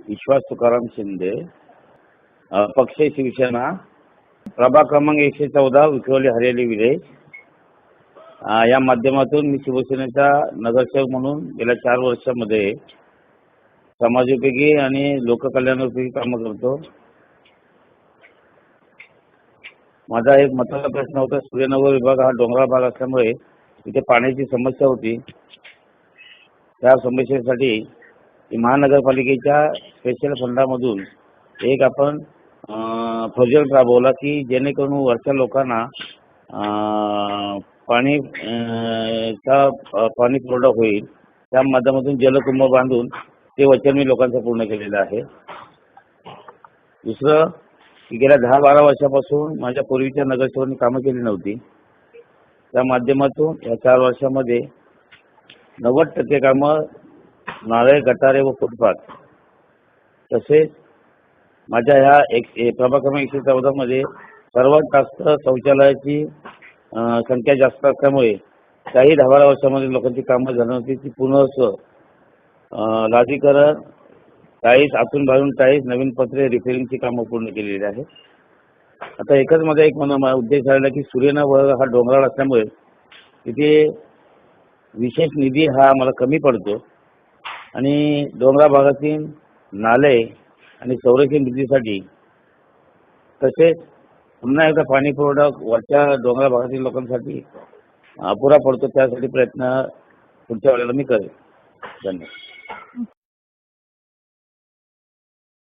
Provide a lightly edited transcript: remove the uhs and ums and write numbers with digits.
विश्वास तुकाराम शिंदे, पक्ष शिवसेना, प्रभाग क्रमांक 114, विक्रोली हरियाली विलेज. या माध्यमातून मी शिवसेनेचा नगरसेवक म्हणून गेल्या 4 वर्षामध्ये समाजोपयोगी आणि लोककल्याणोपयोगी कामं करतो. माझा एक महत्त्वाचा प्रश्न होता, सूर्यनगर विभाग हा डोंगराळ भाग असल्यामुळे इथे पाण्याची समस्या होती. त्या समस्येसाठी महानगरपालिकेच्या स्पेशल फंडामधून एक आपण प्रोजेक्ट राबवला की जेणेकरून वरच्या लोकांना पाणी पुरवठा होईल. त्या माध्यमातून जलकुंभ बांधून ते वचन मी लोकांचं पूर्ण केलेलं आहे. दुसरं की गेल्या 10-12 वर्षापासून माझ्या पूर्वीच्या नगरसेवकांनी कामं केली नव्हती. त्या माध्यमातून या 4 वर्षामध्ये 90% कामं नाले, गटारे व फुटपाथ, तसेच माझ्या ह्या प्रभाग क्रमांक 114 मध्ये सर्वात जास्त शौचालयाची संख्या जास्त असल्यामुळे काही 10-12 वर्षामध्ये लोकांची कामं झाली नव्हती. ती पुनर्स्व लादीकरण, टाईल्स, आतून बाहेरून टाईल्स, नवीन पत्रे, रिपेरिंगची कामं पूर्ण केलेली आहे. आता एकच माझा एक उद्देश राहिला की सूर्यनगर हा डोंगराळ असल्यामुळे तिथे विशेष निधी हा आम्हाला कमी पडतो आणि डोंगराळ भागातील नाले आणि संरक्षण निधीसाठी, तसेच पुन्हा एकदा पाणी पुरवठा वरच्या डोंगराळ भागातील लोकांसाठी अपुरा पडतो. त्यासाठी प्रयत्न पुढच्या वेळेला मी करेन. धन्यवाद.